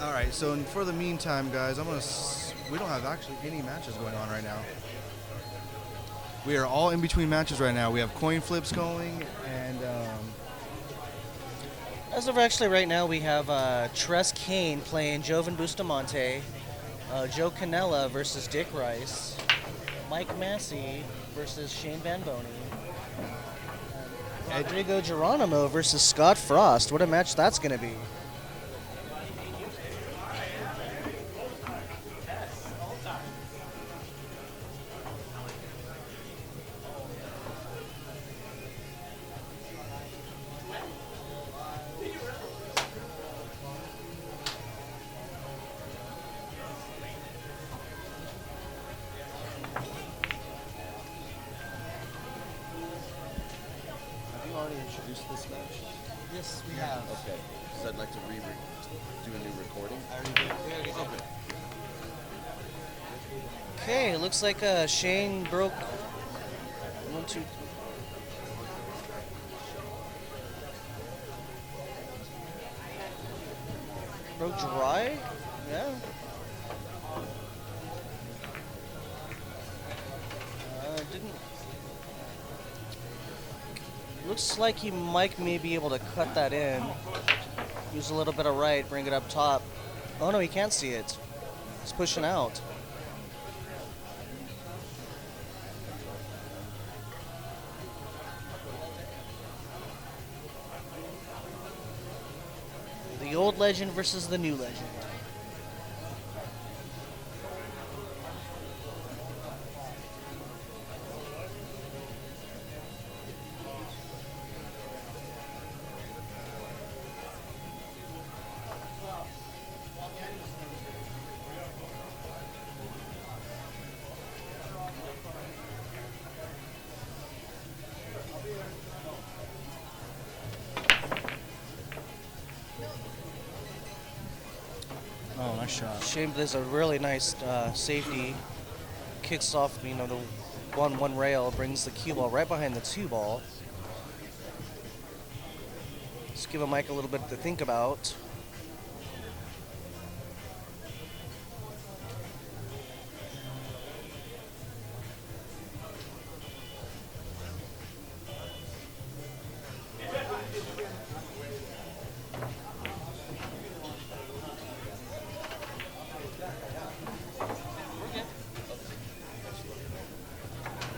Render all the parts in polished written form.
All right, so for the meantime, guys, we don't have actually any matches going on right now. We are all in between matches right now. We have coin flips going, and As of actually right now, we have Tress Kane playing Jovan Bustamante, Joe Canella versus Dick Rice, Mike Massey versus Shane VanBoening, Rodrigo Geronimo versus Scott Frost. What a match that's going to be. Have you already introduced this match? Yes, we have. Okay. So I'd like to do a new recording. I already did. Okay. Okay, looks like Shane broke one, two. Broke dry? Yeah. Didn't. Looks like he might may be able to cut that in. Use a little bit of right, bring it up top. Oh no, he can't see it. He's pushing out. The old legend versus the new legend. oh, nice shot. Shane does a really nice safety. Kicks off, the 1-1 rail, brings the cue ball right behind the 2 ball. Just give Mike a little bit to think about.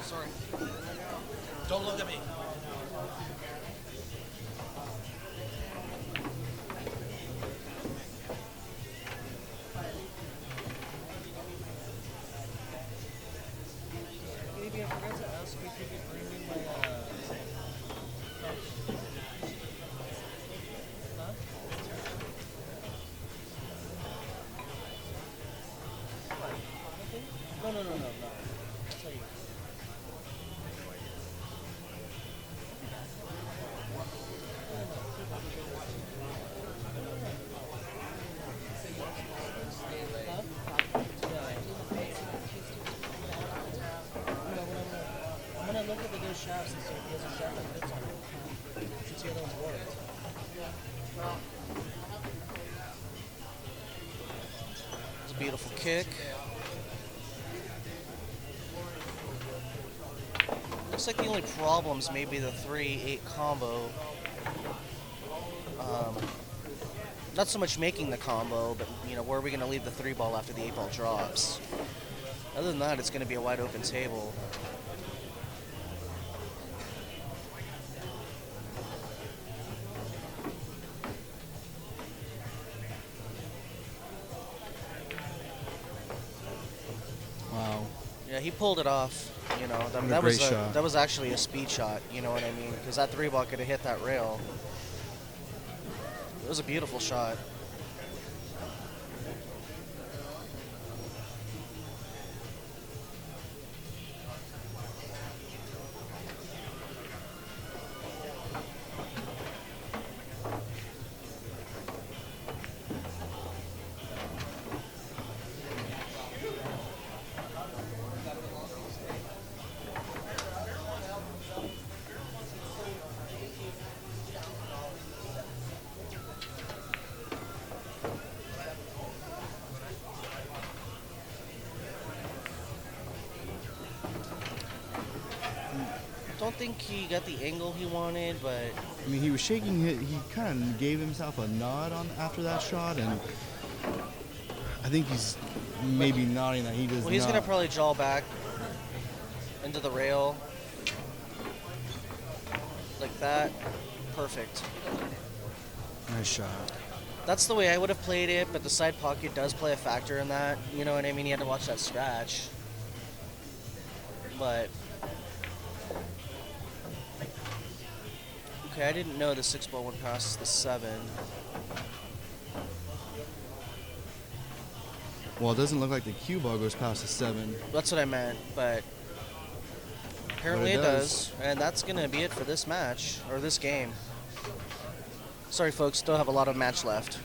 Sorry. Don't look at me. Maybe I forgot to ask if you could bring me my No. I'll tell you. I'm gonna look at the good shafts and see if there's a shaft that fits on it. Since the other one's warped. It's a beautiful kick. Looks like the only problems may be the 3-8 combo. Not so much making the combo, but where are we going to leave the 3-ball after the 8-ball drops? Other than that, it's going to be a wide open table. Wow. Yeah, he pulled it off. What a That was great shot. that was actually a speed shot. You know what I mean? Because that 3-ball could have hit that rail. It was a beautiful shot. don't think he got the angle he wanted, but I mean, he was shaking. He kind of gave himself a nod on after that shot, and I think he's maybe nodding that he does well, he's not. gonna probably jaw back into the rail like that. Perfect. Nice shot. That's the way I would have played it, but the side pocket does play a factor in that. You know what I mean? You had to watch that scratch. But okay, I didn't know the 6-ball went past the 7. Well, it doesn't look like the cue ball goes past the 7. That's what I meant, but apparently But it it does. And that's going to be it for this match, or this game. Sorry, folks, still have a lot of match left.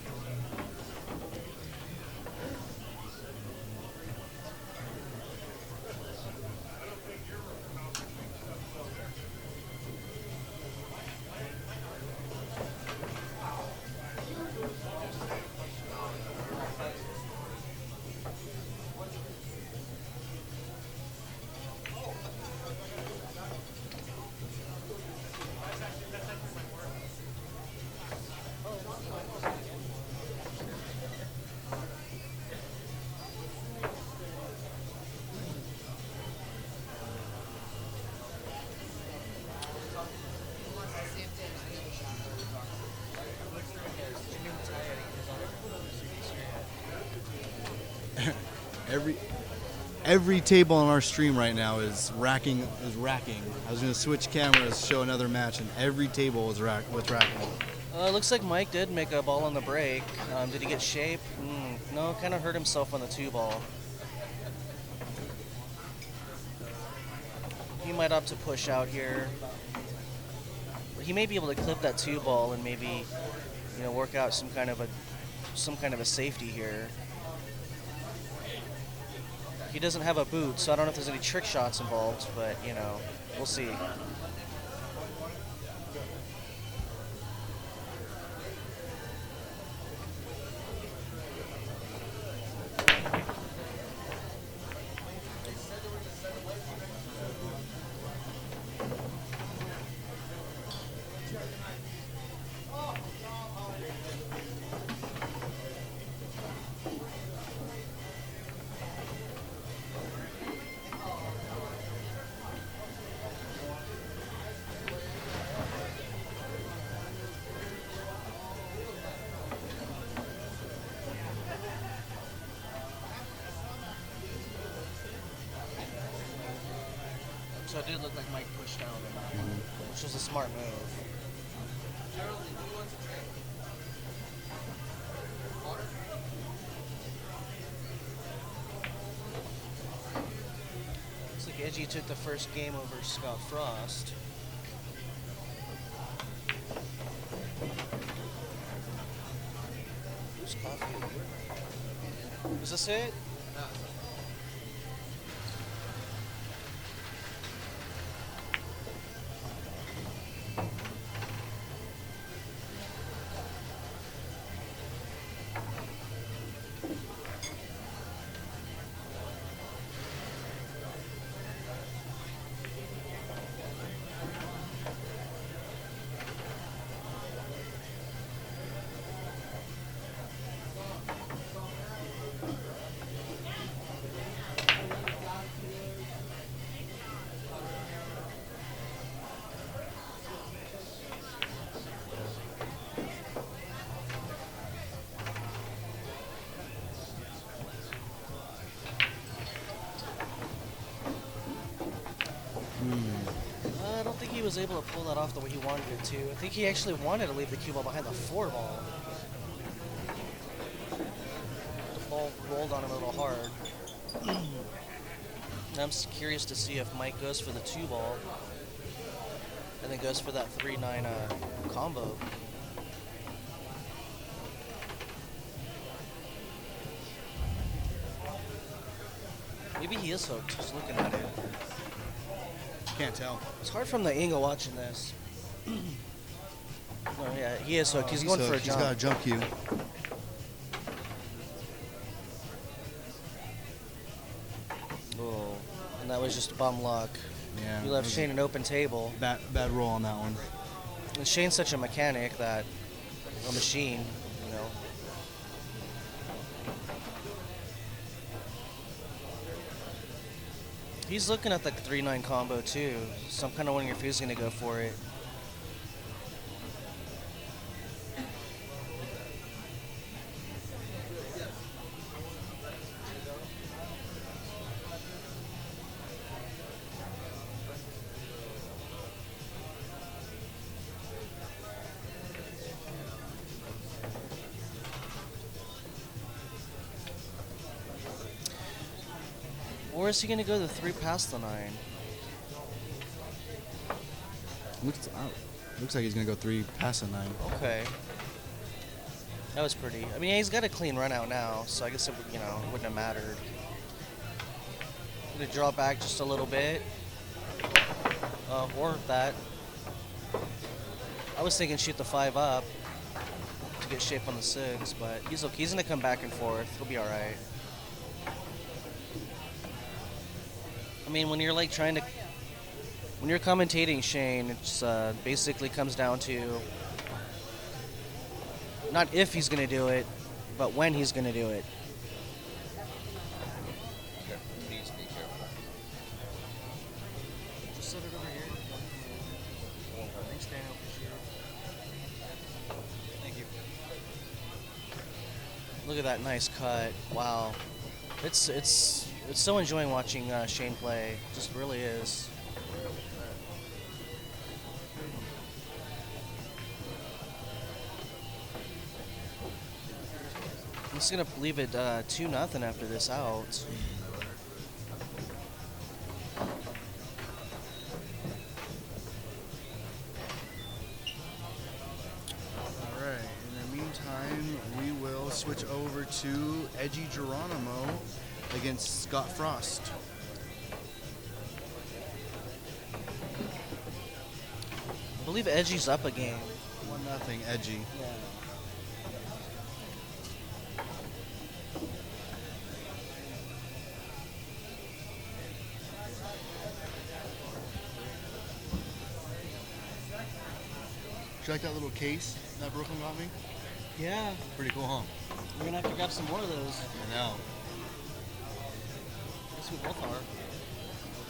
Every table on our stream right now is racking. I was gonna switch cameras, show another match, and every table was racking. Looks like Mike did make a ball on the break. Did he get shape? No, kind of hurt himself on the 2-ball. He might opt to push out here. He may be able to clip that 2-ball and maybe, work out some kind of a safety here. He doesn't have a boot, so I don't know if there's any trick shots involved, but, we'll see. So it did look like Mike pushed down on that one, which was a smart move. Looks like Edgy took the first game over Scott Frost. Who's coffee? Is this it? I don't think he was able to pull that off the way he wanted it to. I think he actually wanted to leave the cue ball behind the 4-ball. The ball rolled on him a little hard. I'm just curious to see if Mike goes for the 2-ball and then goes for that 3-9 combo. Maybe he is hooked, just looking at it. Can't tell. It's hard from the angle watching this. Oh yeah, he is hooked. He's going hooked. for a He's jump. got a jump cue. Oh, and that was just bum luck. Yeah. You left Shane an open table. Bad roll on that one. And Shane's such a mechanic that a machine, you know. He's looking at the 3-9 combo too, so I'm kind of wondering if he's going to go for it. Or is he going to go the 3 past the 9? Looks like he's gonna go 3 past the 9. Okay. That was pretty. I mean, he's got a clean run out now, so I guess it would, wouldn't have mattered. Gonna draw back just a little bit. Or that. I was thinking shoot the 5 up to get shape on the 6, but he's okay. He's gonna come back and forth. He'll be all right. I mean, when you're like when you're commentating Shane, it's basically comes down to not if he's going to do it, but when he's going to do it. Please be careful. Just set it over here. Thanks, Daniel. Thank you. Look at that nice cut. Wow. It's so enjoying watching Shane play. It just really is. I'm just gonna leave it 2-0 after this out. All right. In the meantime, we will switch over to Edgy Geronimo against Scott Frost. I believe Edgy's up a game. 1-0 Edgy. Yeah. Do you like that little case that Brooklyn got me? Yeah. Pretty cool, huh? We're gonna have to grab some more of those. I know. I guess we both are.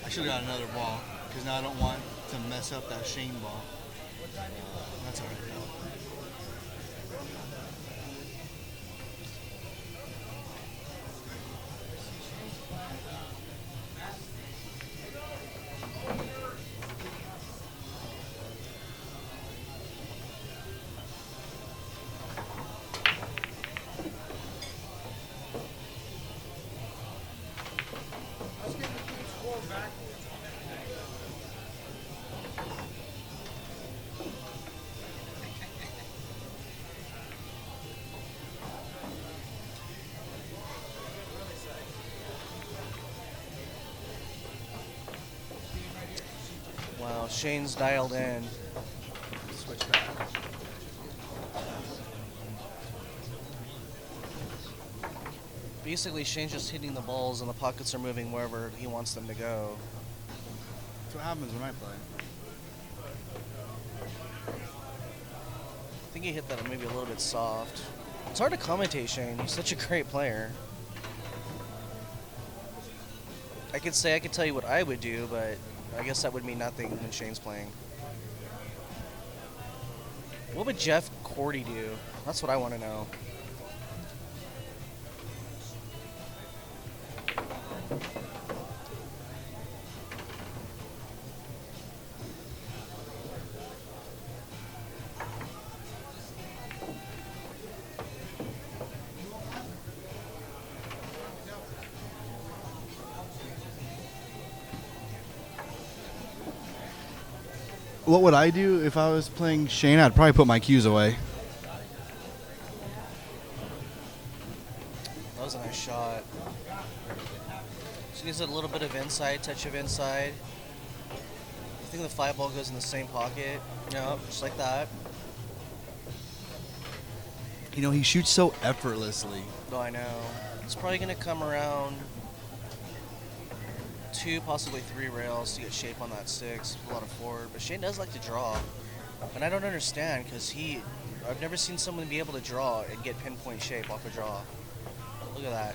I should have got another ball because now I don't want to mess up that Shane ball. That's all right though. Wow, Shane's dialed in. Switch back. Basically, Shane's just hitting the balls and the pockets are moving wherever he wants them to go. That's what happens when I play. I think he hit that maybe a little bit soft. It's hard to commentate Shane. He's such a great player. I could tell you what I would do, but I guess that would mean nothing when Shane's playing. What would Jeff Cordi do? That's what I want to know. What would I do if I was playing Shane? I'd probably put my cues away. That was a nice shot. So he gives it a little bit of inside, touch of inside. I think the 5 ball goes in the same pocket. No, just like that. You know, he shoots so effortlessly. Oh, I know. It's probably going to come around. 2, possibly 3 rails to get shape on that 6. A lot of forward, but Shane does like to draw, and I don't understand because I've never seen someone be able to draw and get pinpoint shape off a draw. Look at that.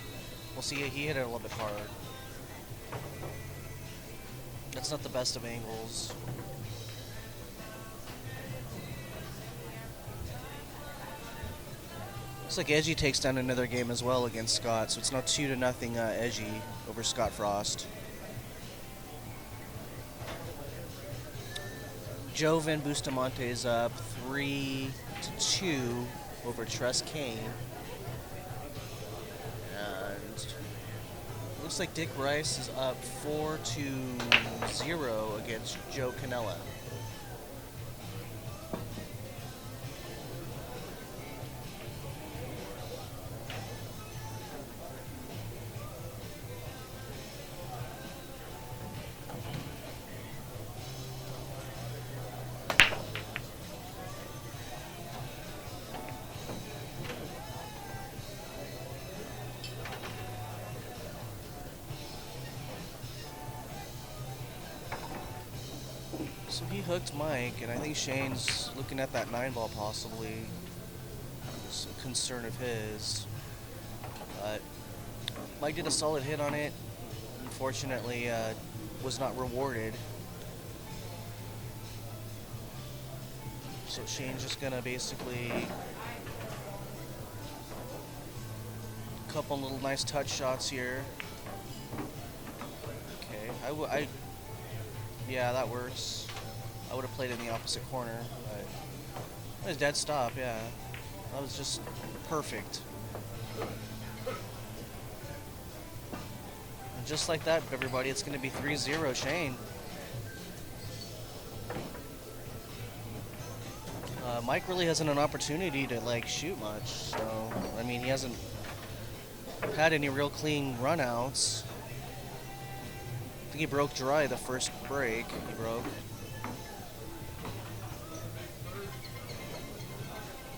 We'll see. He hit it a little bit hard. That's not the best of angles. Looks like Edgy takes down another game as well against Scott, so it's now 2-0 Edgy over Scott Frost. Joe Van Bustamante is up 3-2 over Tress Kane. And looks like Dick Rice is up 4-0 against Joe Canella. So he hooked Mike, and I think Shane's looking at that 9-ball possibly. It's a concern of his. But Mike did a solid hit on it. Unfortunately, was not rewarded. So Shane's just gonna basically couple little nice touch shots here. Okay, yeah, that works. I would have played in the opposite corner, but it was dead stop, yeah. That was just perfect. And just like that, everybody, it's going to be 3-0 Shane. Mike really hasn't an opportunity to, like, shoot much, so, I mean, he hasn't had any real clean runouts. I think he broke dry the first break. He broke.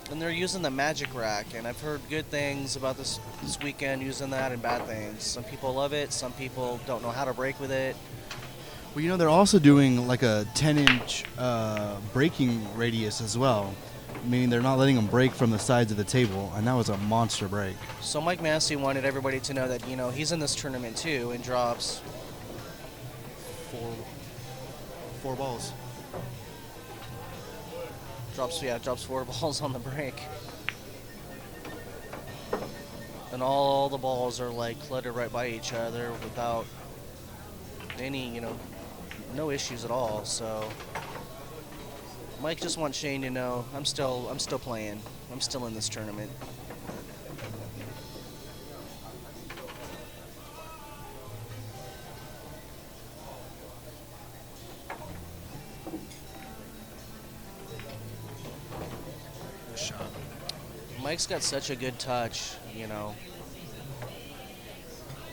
And they're using the magic rack, and I've heard good things about this weekend using that and bad things. Some people love it, some people don't know how to break with it. Well, you know, they're also doing like a 10-inch breaking radius as well, meaning they're not letting them break from the sides of the table, and that was a monster break. So Mike Massey wanted everybody to know that, you know, he's in this tournament too and drops 4 balls. Drops 4 balls on the break. And all the balls are like cluttered right by each other without any, you know, no issues at all. So Mike just wants Shane to know I'm still playing. I'm still in this tournament. Mike's got such a good touch, you know.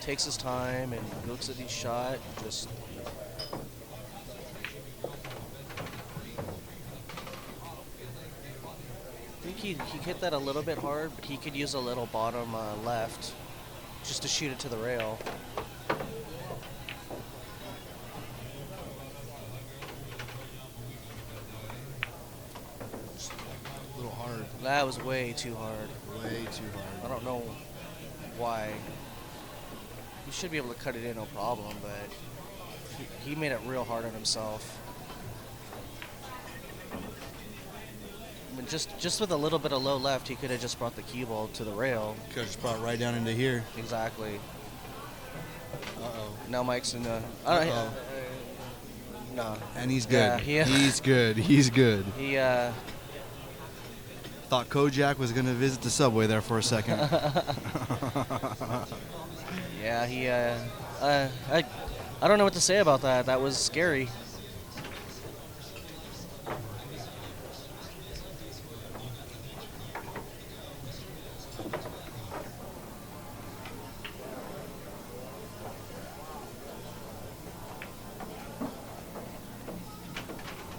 Takes his time and looks at each shot. Just I think he hit that a little bit hard, but he could use a little bottom left just to shoot it to the rail. That was way too hard. Way too hard. I don't know why. He should be able to cut it in, no problem, but he made it real hard on himself. I mean, just with a little bit of low left, he could have just brought the cue ball to the rail. Could have just brought it right down into here. Exactly. Uh-oh. Now Mike's in the... Uh-oh. No. And he's good. Yeah, He's good. He's good. He, Thought Kojak was going to visit the subway there for a second. yeah, he, I don't know what to say about that. That was scary.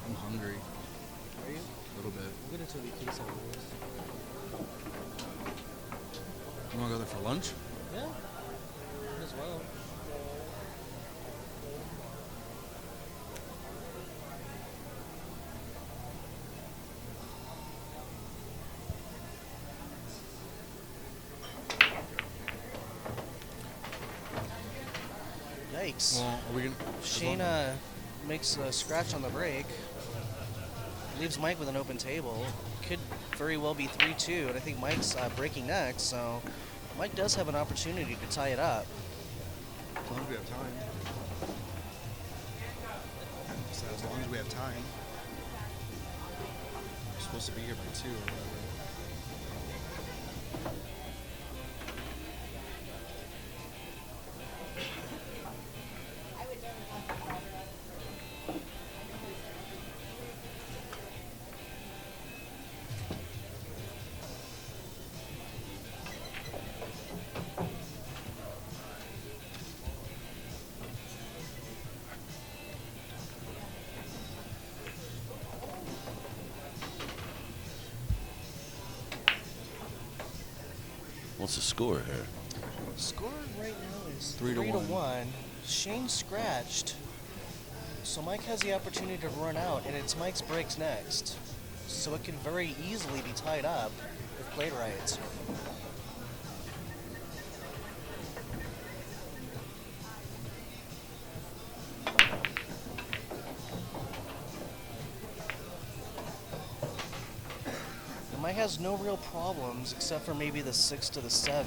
I'm hungry. Are you? A little bit. We'll get into the case afterwards. You want to go there for lunch? Yeah. As well. Yikes. Well, are we gonna? Shane makes a scratch on the break. Leaves Mike with an open table. Could very well be 3-2, and I think Mike's breaking next, so Mike does have an opportunity to tie it up. As long as we have time. So as long as we have time. We're supposed to be here by 2 or whatever. What's the score here? Score right now is 3 to 1. Shane scratched, so Mike has the opportunity to run out, and it's Mike's breaks next. So it can very easily be tied up if played right. And Mike has no real problems except for maybe the 6 to the 7.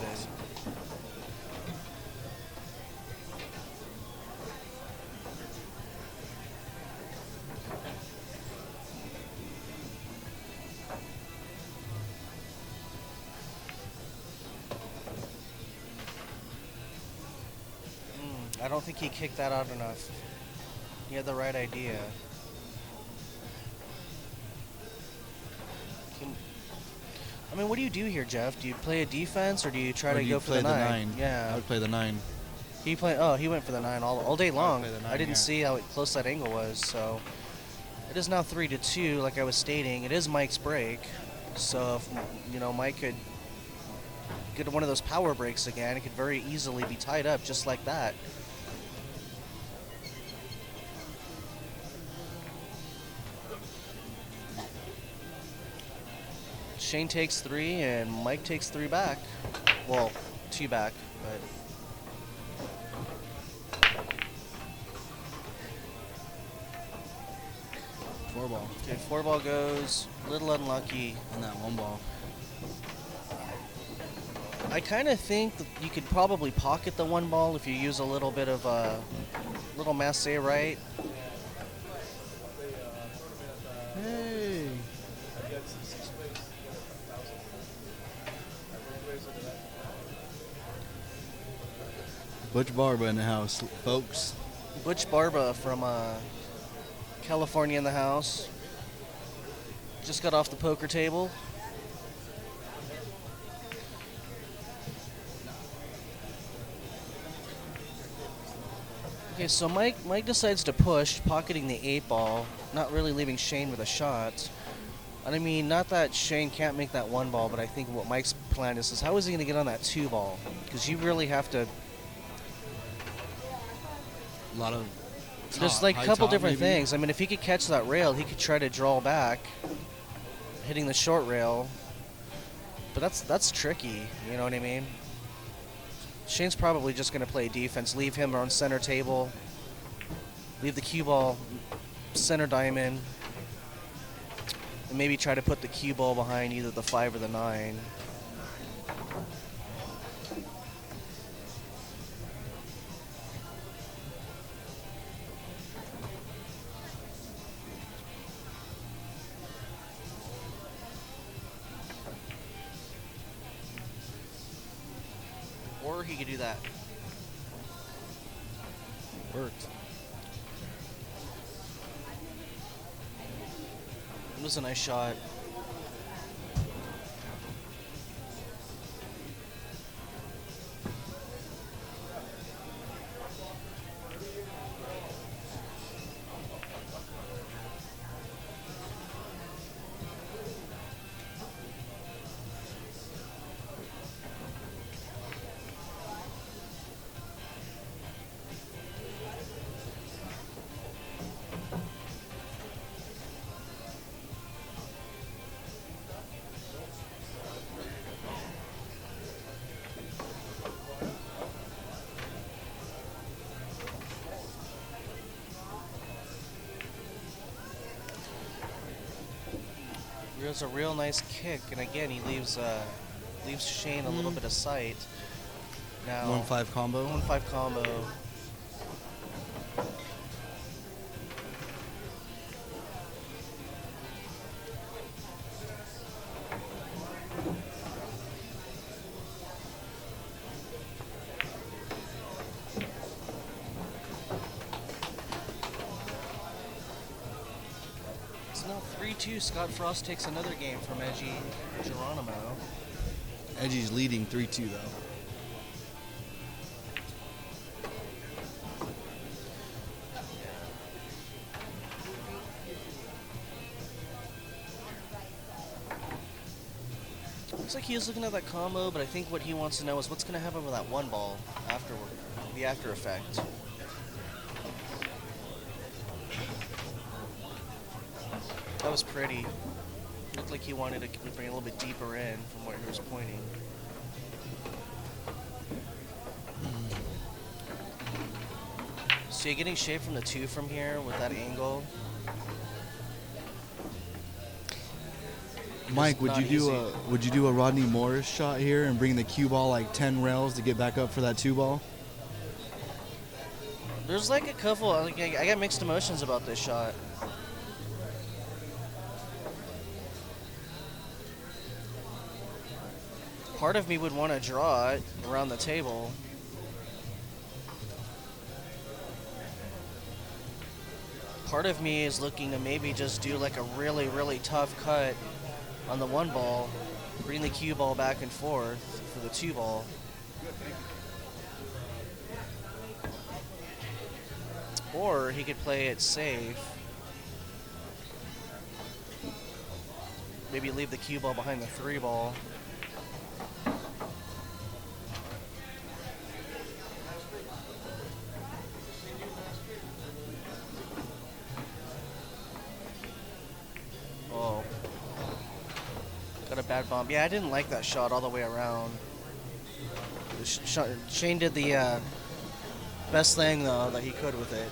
I don't think he kicked that out enough. He had the right idea. I mean, what do you do here, Jeff? Do you play a defense or do you try Or to do go you for the play 9? I Yeah. would play the 9. He went for the 9 all day long. play the 9, I didn't yeah. see how close that angle was, so it is now 3-2, like I was stating. It is Mike's break, so if Mike could get one of those power breaks again, it could very easily be tied up just like that. Shane takes 3 and Mike takes 3 back. Well, 2 back, but 4 ball. okay, 4 ball goes, little unlucky. And that 1 ball. I kind of think that you could probably pocket the 1 ball if you use a little bit of little Massey, right? Hey. Butch Barba in the house, folks. Butch Barba from California in the house. Just got off the poker table. Okay, so Mike decides to push, pocketing the 8 ball, not really leaving Shane with a shot. And I mean, not that Shane can't make that 1 ball, but I think what Mike's plan is how is he going to get on that 2 ball? Because you really have to. A lot of. There's like a couple different things. I mean, if he could catch that rail, he could try to draw back, hitting the short rail. But that's tricky. You know what I mean? Shane's probably just going to play defense, leave him on center table, leave the cue ball center diamond, and maybe try to put the cue ball behind either the 5 or the 9. Or he could do that. Worked. It was a nice shot. There's a real nice kick, and again he leaves Shane a little bit of sight. Now 1-5 combo. 1-5 combo. It's now 3-2. Scott Frost takes another game from Edgy Geronimo. Edgy's leading 3-2 though. Looks like he is looking at that combo, but I think what he wants to know is what's going to happen with that one ball afterward, the after effect. That was pretty. Looked like he wanted to bring a little bit deeper in from where he was pointing. So you're getting shape from the 2 from here with that angle. Mike, would not you do a Rodney Morris shot here and bring the cue ball like 10 rails to get back up for that 2 ball? There's like a couple, like, I got mixed emotions about this shot. Part of me would want to draw it around the table. Part of me is looking to maybe just do like a really, really tough cut on the 1 ball, bring the cue ball back and forth for the 2 ball. Or he could play it safe. Maybe leave the cue ball behind the 3 ball. Oh. Got a bad bump. Yeah, I didn't like that shot all the way around. Shane did the best thing, though, that he could with it.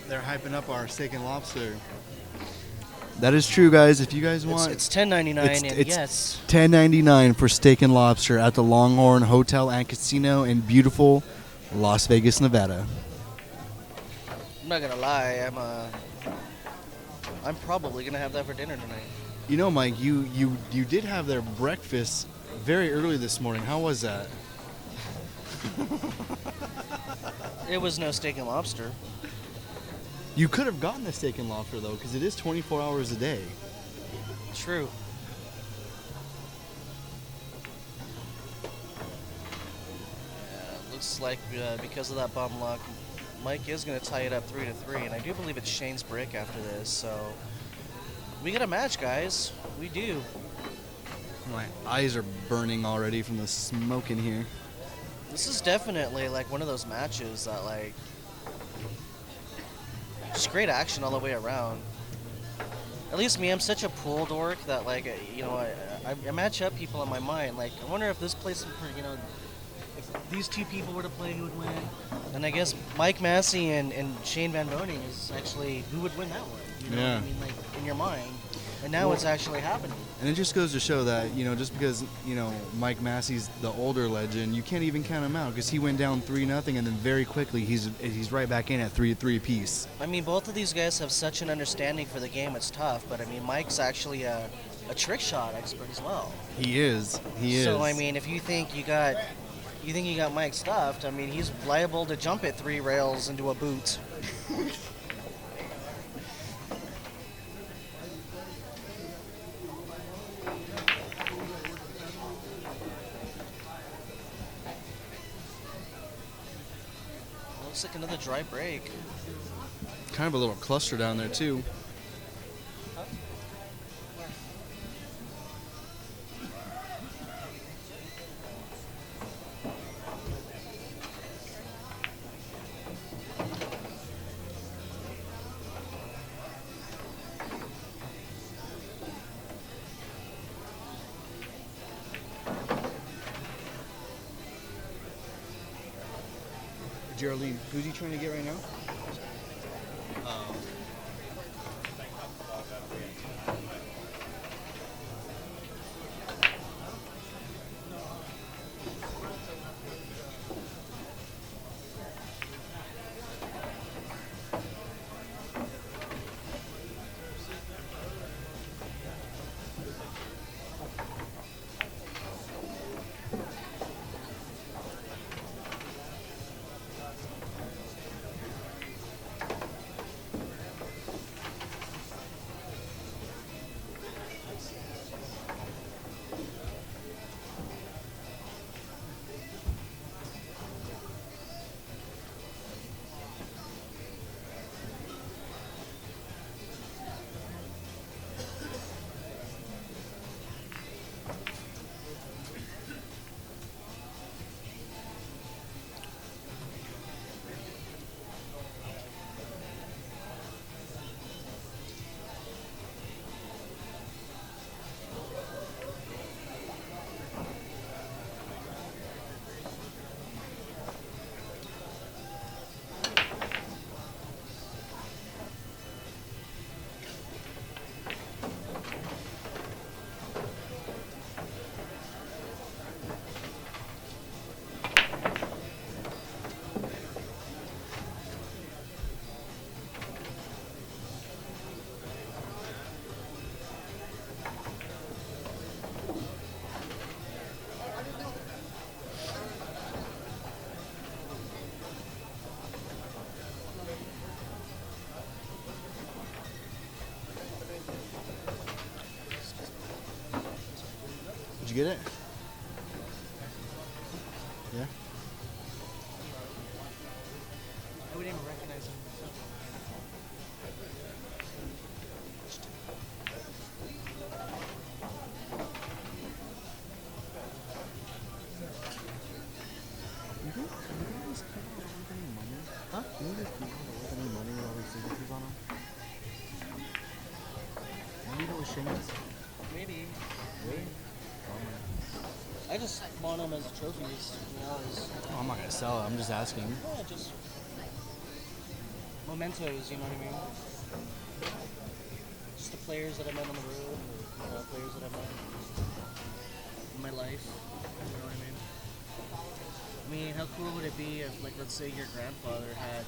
They're hyping up our steak and lobster. That is true, guys. If you guys want, It's $10.99, and yes. $10.99 for steak and lobster at the Longhorn Hotel and Casino in beautiful Las Vegas, Nevada. I'm not gonna lie, I'm probably gonna have that for dinner tonight. You know, Mike, you did have their breakfast very early this morning. How was that? It was no steak and lobster. You could have gotten the steak and lobster though, because it is 24 hours a day. True. Looks like because of that bum luck, Mike is going to tie it up 3-3, and I do believe it's Shane's break after this. So we got a match, guys. We do. My eyes are burning already from the smoke in here. This is definitely like one of those matches that like just great action all the way around. At least me, I'm such a pool dork that like you know I match up people in my mind. Like I wonder if this place, you know, if these 2 people were to play, who would win? And I guess Mike Massey and Shane VanBoening is actually who would win that one. You know Yeah. what I mean, like in your mind. And now it's actually happening. And it just goes to show that, you know, just because, you know, Mike Massey's the older legend, you can't even count him out because he went down 3-0 and then very quickly he's right back in at 3-3 apiece. I mean, both of these guys have such an understanding for the game. It's tough, but I mean, Mike's actually a trick shot expert as well. He is. He is. So I mean, if you think you got Mike stuffed, I mean, he's liable to jump it 3 rails into a boot. Looks like another dry break. Kind of a little cluster down there too. Geraldine, who's he trying to get right now? Did you get it? Yeah. I wouldn't even recognize him. Huh? Maybe. I just want them as trophies, you know, as Oh, I'm not gonna sell it. I'm just asking. yeah, just mementos, you know what I mean? Just the players that I met on the road, or players that I met in my life, you know what I mean? I mean, how cool would it be if, like, let's say your grandfather had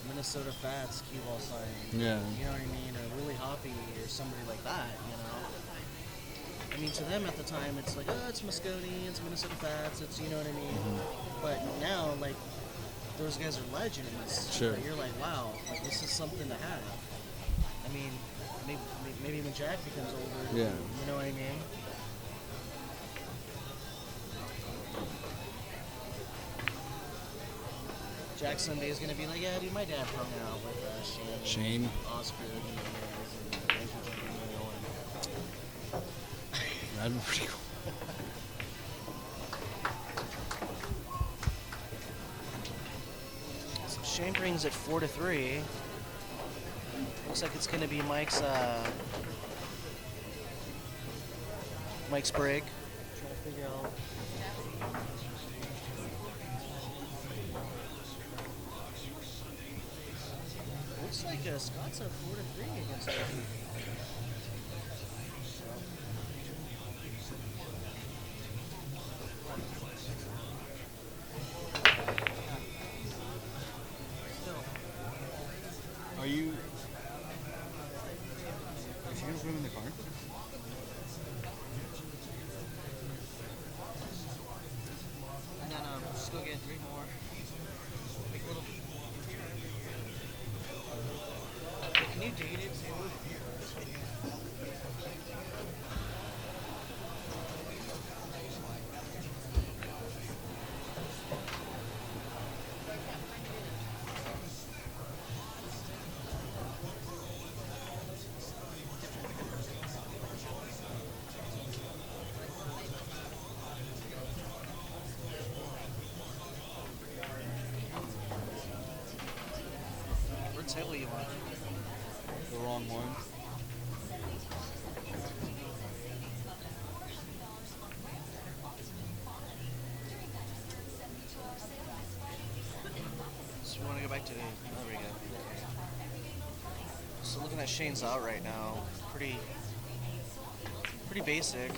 Minnesota Fats cue ball sign? Yeah. You know what I mean? Or Willie Hoppy or somebody like that, you know? I mean, to them at the time, it's like, oh, it's Moscone, it's Minnesota Fats, it's, you know what I mean? But now, like, those guys are legends. Sure. You're like, wow, like, this is something to have. I mean, maybe when Jack becomes older, Yeah. you know what I mean? Jack someday is gonna be like, yeah, dude, my dad hung out with Shane, Oscar, and That'd be pretty cool. so Shane brings it 4-3. Looks like it's gonna be Mike's break. Trying to figure out. Looks like Scott's at 4-3 against Eddie. Are you? Is she gonna swim in the car? And then just go get 3 more. Make a little. Can you date it too? What table you want? The wrong one. back to the. There we go. So looking at Shane's out right now, pretty basic.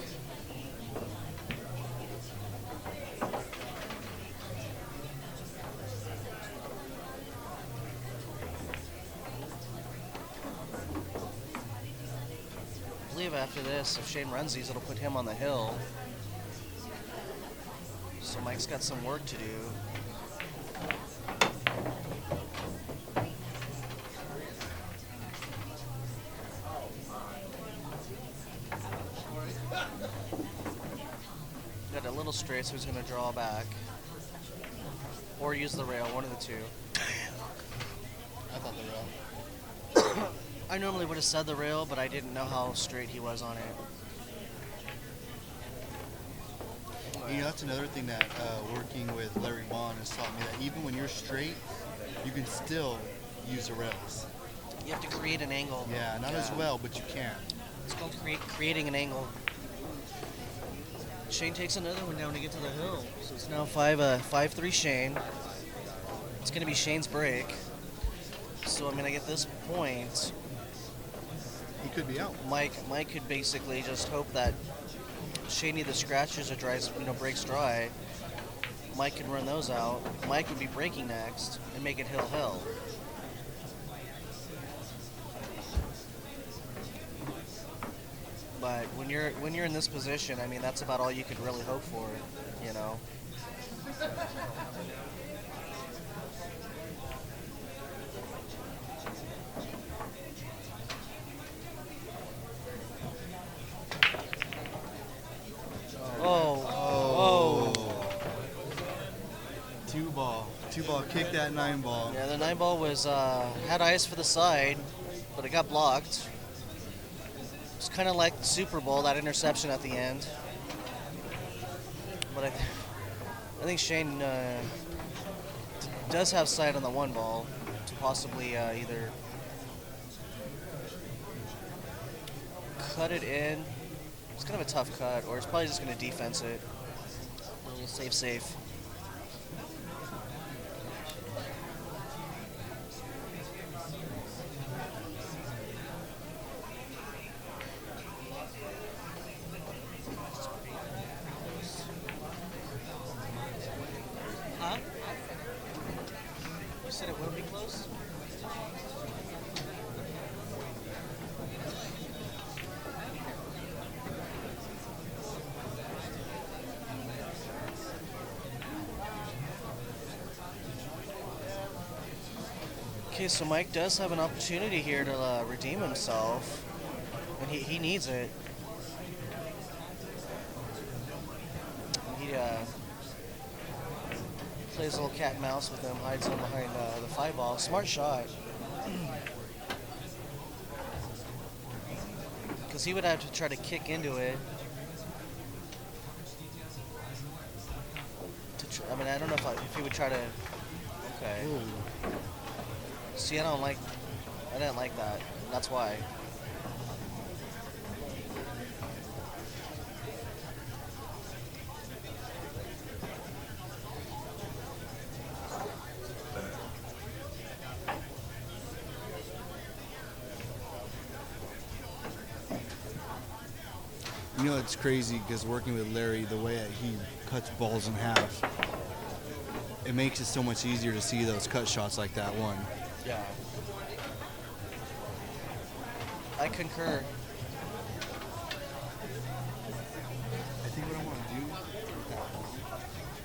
I believe after this, if Shane runs these, it'll put him on the hill. So Mike's got some work to do. Got a little straight, so he's going to draw back. Or use the rail, one of the two. I thought the rail. I normally would have said the rail, but I didn't know how straight he was on it. You know, that's another thing that working with Larry Vaughn has taught me, that even when you're straight, you can still use the rails. You have to create an angle. Yeah, not as well, but you can. It's called creating an angle. Shane takes another one down to get to the hill. So it's now 5-3 Shane. It's going to be Shane's break. So I mean, at this point, He could be out. Mike could basically just hope that Shane either scratches or breaks dry. Mike can run those out. Mike would be breaking next and make it hill. But when you're in this position, I mean, that's about all you could really hope for, you know. Oh. Two ball, kick that 9 ball. Yeah, the 9 ball was had eyes for the side, but it got blocked. It's kind of like the Super Bowl, that interception at the end. But I think Shane does have sight on the 1 ball to possibly either cut it in. It's kind of a tough cut, or it's probably just going to defense it. A little safe. Huh? You said it will be close? Okay, so Mike does have an opportunity here to redeem himself, and he needs it. He plays a little cat and mouse with him, hides him behind the 5 ball. Smart shot. Because he would have to try to kick into it. I mean, I don't know if he would try to. Okay. Ooh. See, I didn't like that. That's why. You know, it's crazy because working with Larry, the way that he cuts balls in half, it makes it so much easier to see those cut shots like that one. Yeah. I concur. I think what I want to do with that ball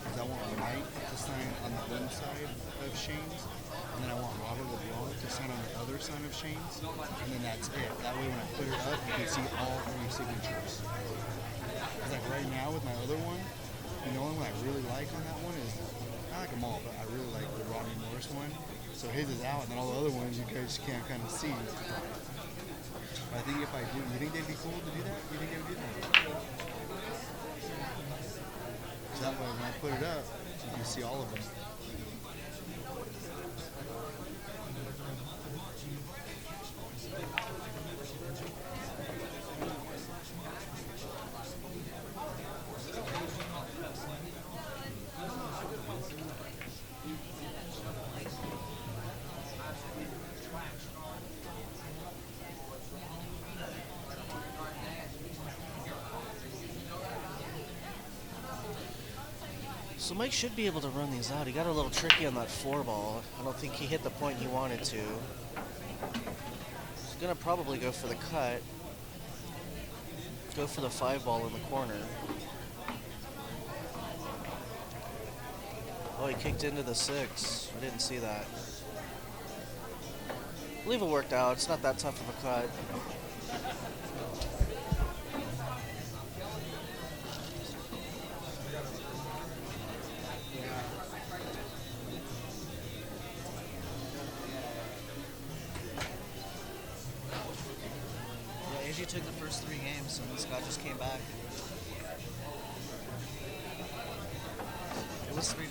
is I want Mike to sign on the one side of Shane's, and then I want Robert LeBlanc to sign on the other side of Shane's, and then that's it. That way when I put it up, you can see all 3 signatures. Because like right now with my other one, the only one I really like on that one is, I like them all, but I really like the Rodney Morris one. So his is out, and then all the other ones you guys can't kind of see. But I think if I do, you think they'd be cool to do that? You think they would do that? So that way when I put it up, you can see all of them. So Mike should be able to run these out. He got a little tricky on that 4-ball. I don't think he hit the point he wanted to. He's gonna probably go for the cut. Go for the 5-ball in the corner. Oh, he kicked into the 6. I didn't see that. I believe it worked out. It's not that tough of a cut. Yeah, AG took the first 3 games, and Scott just came back. It was 3-0.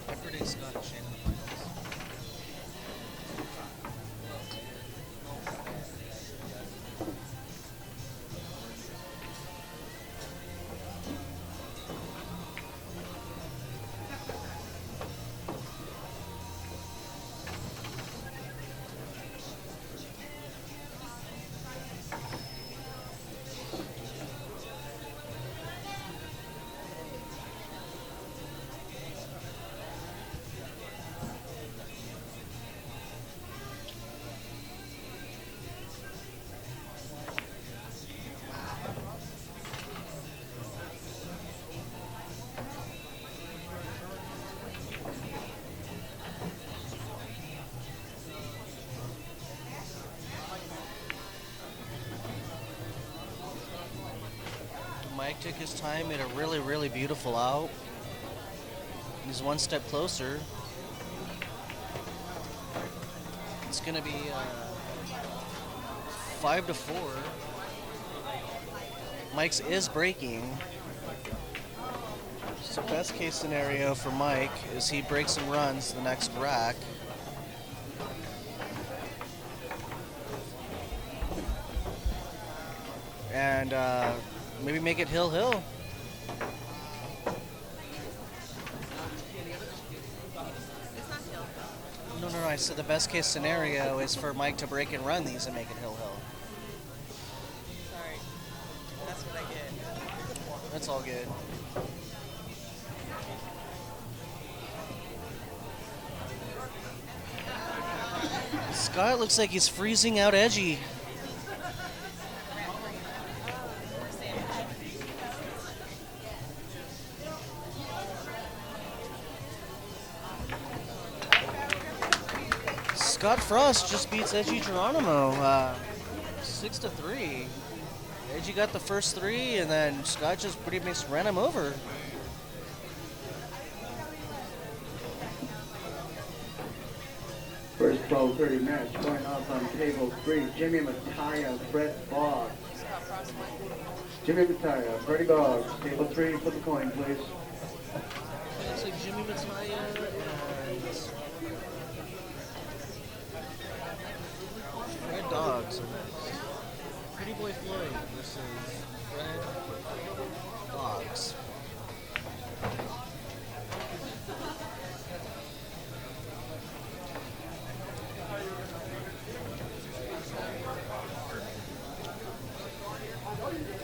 I predict Scott and Shane in the finals. Mike took his time, made a really, really beautiful out. He's one step closer. It's gonna be 5-4. Mike's is breaking. So best case scenario for Mike is he breaks and runs the next rack. And maybe make it hill-hill. No, I said the best case scenario is for Mike to break and run these and make it hill-hill. Sorry. That's what I get. That's all good. Scott looks like he's freezing out edgy. Scott Frost just beats Edgy Geronimo 6-3. Edgy got the first 3, and then Scott just pretty much ran him over. First 12:30 match going off on table 3. Jimmy Mattia, Brett Boggs. Jimmy Mattia, Freddie Boggs. Table 3, flip a coin, please. Looks like Jimmy Mattia and Fred Dogs. Pretty Boy Floyd versus Fred Dogs.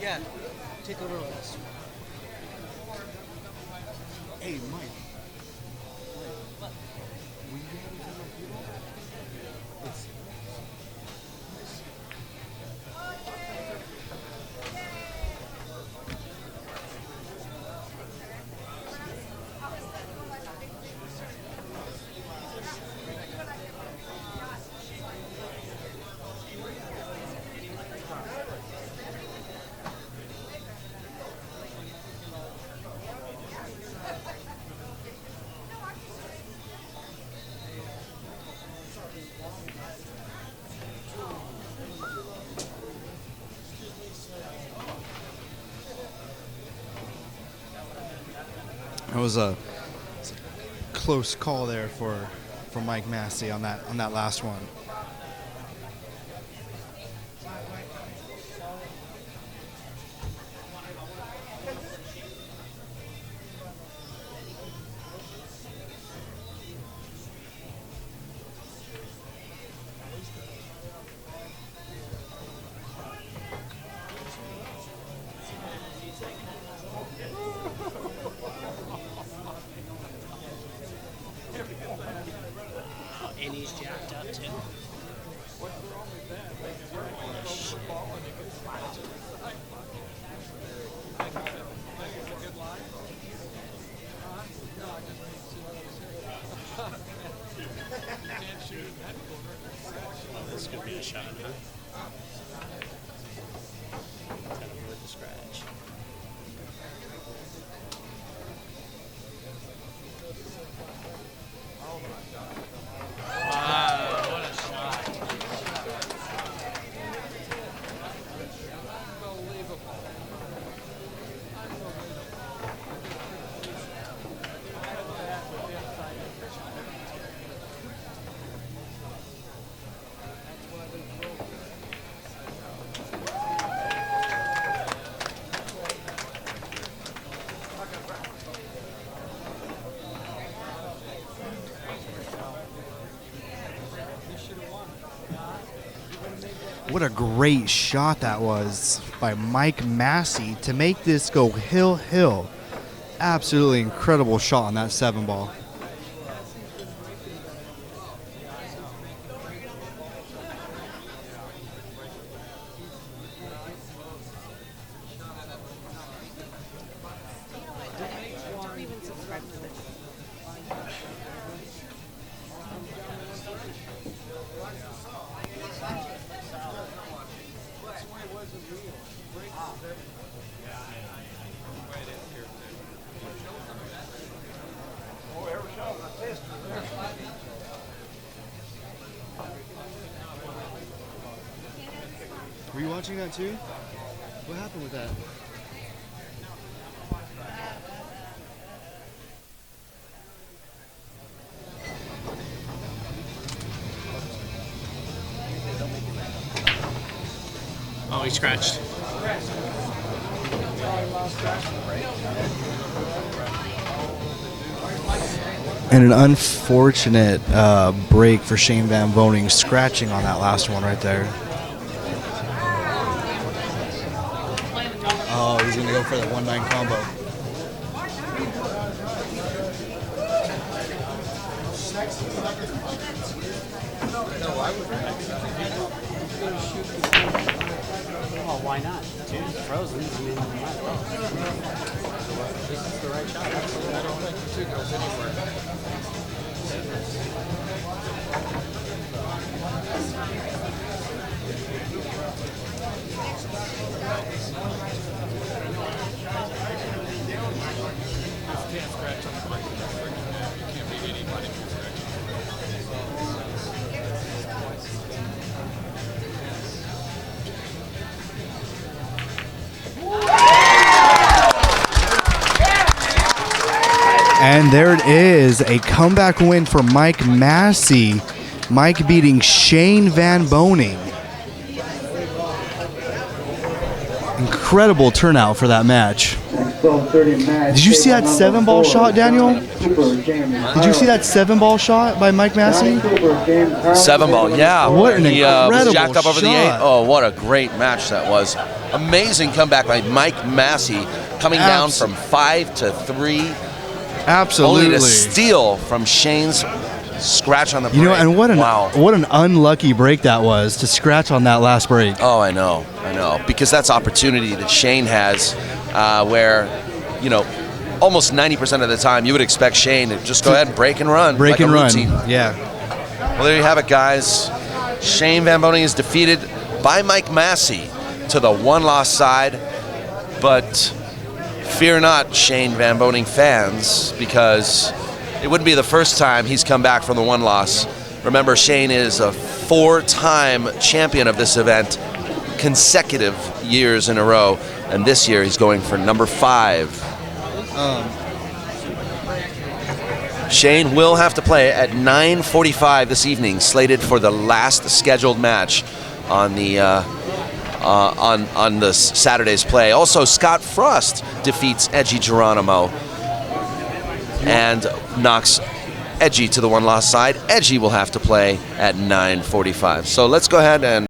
Yeah, take over this. Hey, Mike. What? Will you have anything like you? Let's see. It was a close call there for Mike Massey on that last one. What a great shot that was by Mike Massey to make this go hill. Absolutely incredible shot on that 7-ball. Don't even subscribe to this. Were you watching that too? What happened with that? Oh, he scratched. And an unfortunate break for Shane VanBoening, scratching on that last one right there. Oh, he's going to go for that 1-9 combo. Oh, why not? Dude, frozen. I mean, might as well. This is the right shot. Absolutely. I don't think the two goes anywhere. Can't scratch on the break. You can't beat anybody from And there it is, a comeback win for Mike Massey. Mike beating Shane VanBoening. Incredible turnout for that match. Did you see that 7-ball shot, Daniel? Did you see that 7-ball shot by Mike Massey? 7-ball, yeah. What an He incredible was jacked up over the 8. shot. Oh, what a great match that was. Amazing comeback by Mike Massey, coming down from 5 to 3. Absolutely. Only to steal from Shane's scratch on the break. You know, and what an unlucky break that was to scratch on that last break. Oh, I know. Because that's opportunity that Shane has where, you know, almost 90% of the time you would expect Shane to just go ahead and break and run. Break like and a run. routine. Yeah. Well, there you have it, guys. Shane VanBoening is defeated by Mike Massey to the 1-loss side. But fear not, Shane VanBoening fans, because it wouldn't be the first time he's come back from the 1 loss. Remember, Shane is a 4-time champion of this event, consecutive years in a row, and this year he's going for number 5. Shane will have to play at 9:45 this evening, slated for the last scheduled match on the on the Saturday's play. Also, Scott Frost defeats Edgy Geronimo and knocks Edgy to the 1-loss side. Edgy will have to play at 9:45. So let's go ahead and